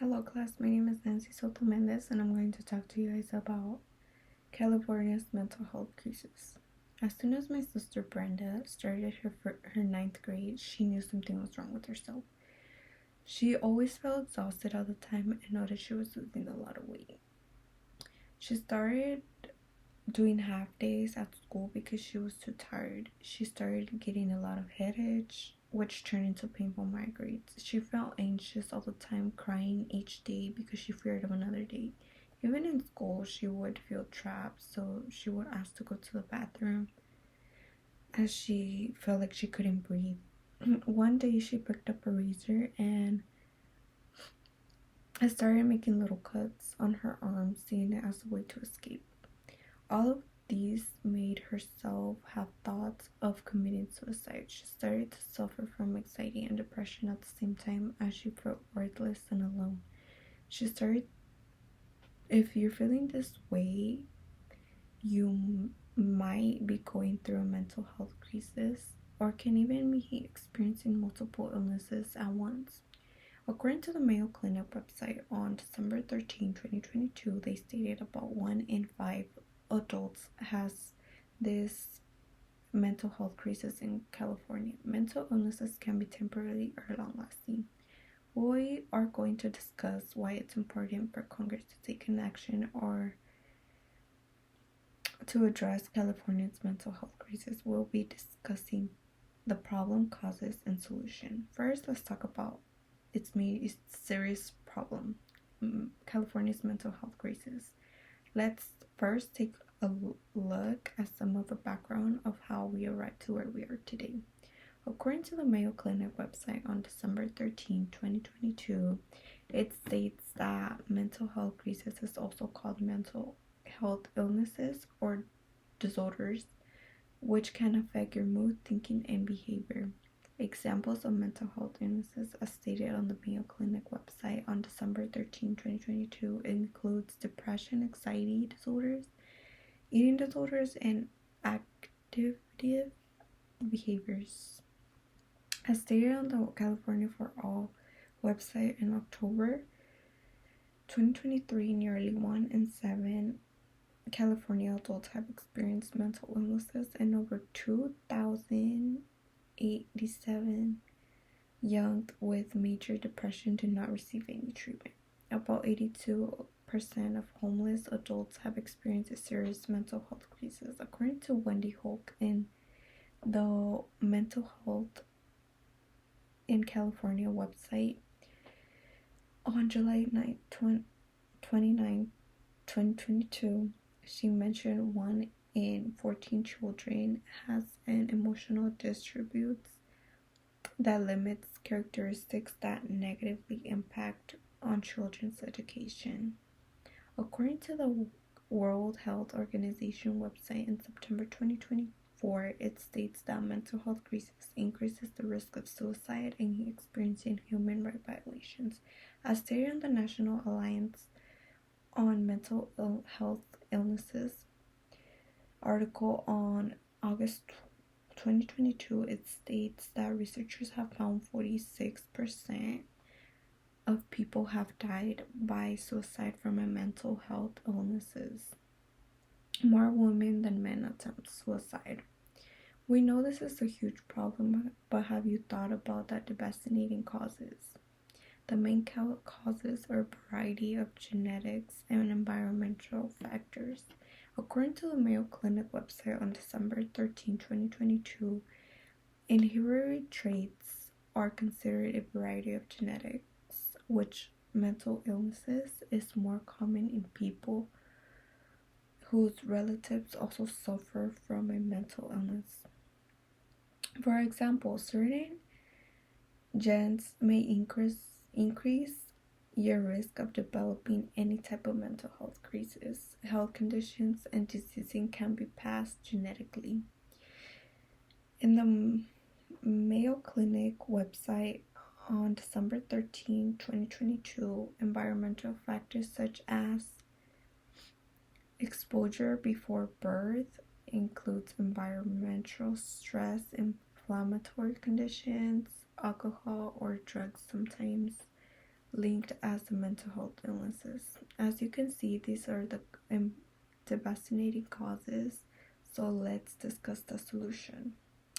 Hello class, my name is Nancy Soto Mendez and I'm going to talk to you guys about California's mental health crisis. As soon as my sister Brenda started her ninth grade, she knew something was wrong with herself. She always felt exhausted all the time and noticed she was losing a lot of weight. She started doing half days at school because she was too tired. She started getting a lot of headaches, which turned into painful migraines. She felt anxious all the time, crying each day because she feared of another day. Even in school, she would feel trapped, so she would ask to go to the bathroom as she felt like she couldn't breathe. One day, she picked up a razor and I started making little cuts on her arm, seeing it as a way to escape. All of these made herself have thoughts of committing suicide. She started to suffer from anxiety and depression at the same time as she felt worthless and alone. If you're feeling this way, you might be going through a mental health crisis or can even be experiencing multiple illnesses at once. According to the Mayo Clinic website on December 13, 2022, they stated about 1 in 5 adults has this mental health crisis in California. Mental illnesses can be temporary or long-lasting. We are going to discuss why it's important for Congress to take an action or to address California's mental health crisis. We'll be discussing the problem, causes, and solution. First, let's talk about its serious problem, California's mental health crisis. Let's first take a look at some of the background of how we arrived to where we are today. According to the Mayo Clinic website on December 13, 2022, it states that mental health crisis is also called mental health illnesses or disorders, which can affect your mood, thinking, and behavior. Examples of mental health illnesses, as stated on the Mayo Clinic website on December 13, 2022, includes depression, anxiety disorders, eating disorders, and addictive behaviors. As stated on the California for All website in October 2023, nearly 1 in 7 California adults have experienced mental illnesses, and over 2,087 young with major depression do not receive any treatment. About 82% of homeless adults have experienced a serious mental health crisis, according to Wendy Hoke in the Mental Health in California website on July 9, 2022. She mentioned 1 in 14 children has an emotional disturbance that limits characteristics that negatively impact on children's education. According to the World Health Organization website in September 2024, it states that mental health crisis increases the risk of suicide and experiencing human rights violations. As stated in the National Alliance on Mental Health Illnesses article on August 2022, it states that researchers have found 46% of people have died by suicide from a mental health illnesses. More women than men attempt suicide. We know this is a huge problem, but have you thought about the devastating causes? The main causes are a variety of genetics and environmental factors. According to the Mayo Clinic website on December 13, 2022, inherited traits are considered a variety of genetics, which mental illnesses is more common in people whose relatives also suffer from a mental illness. For example, certain genes may increase your risk of developing any type of mental health crisis. Health conditions and diseases can be passed genetically. In the Mayo Clinic website on December 13, 2022, environmental factors such as exposure before birth includes environmental stress, inflammatory conditions, alcohol or drugs sometimes linked as mental health illnesses. As you can see, these are the devastating causes, so let's discuss the solution.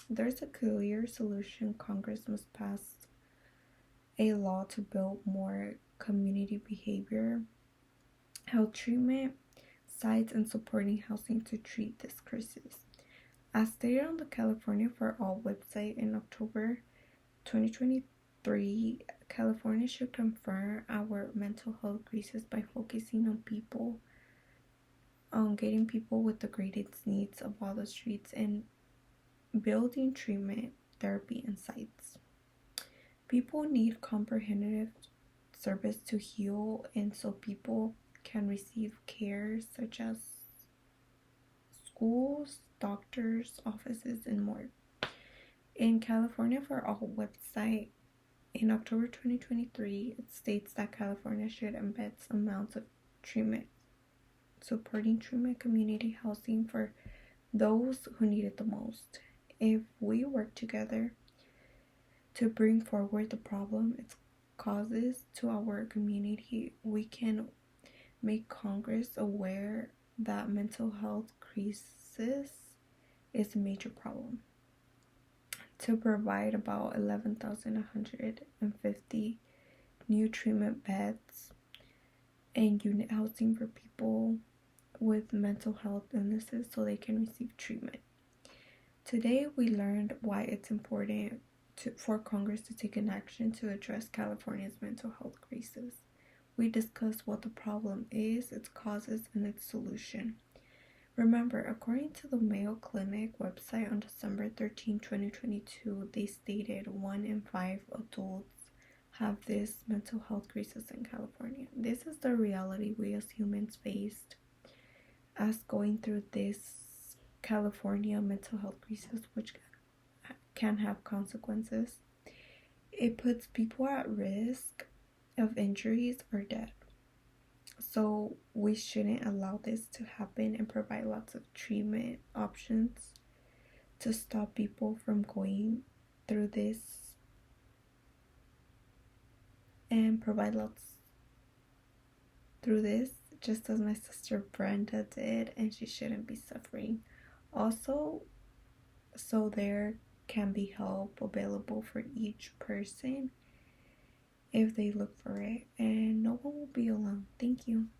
There's a clear solution. Congress must pass a law to build more community behavior health treatment sites and supporting housing to treat this crisis. As stated on the California for All website in October 2023, California should confront our mental health crisis by focusing on getting people with the greatest needs of all the streets and building treatment, therapy, and sites. People need comprehensive service to heal, and so people can receive care such as schools, doctors, offices, and more. In California for All website in October 2023, it states that California should embed amounts of treatment, supporting treatment community housing for those who need it the most. If we work together to bring forward the problem it causes to our community, we can make Congress aware that mental health crisis is a major problem. To provide about 11,150 new treatment beds and unit housing for people with mental health illnesses so they can receive treatment. Today we learned why it's important for Congress to take an action to address California's mental health crisis. We discussed what the problem is, its causes, and its solution. Remember, according to the Mayo Clinic website on December 13, 2022, they stated 1 in 5 adults have this mental health crisis in California. This is the reality we as humans faced as going through this California mental health crisis, which can have consequences. It puts people at risk of injuries or death. So we shouldn't allow this to happen and provide lots of treatment options to stop people from going through this and provide lots through this, just as my sister Brenda did, and she shouldn't be suffering. Also, so there can be help available for each person if they look for it, and no one will be alone. Thank you.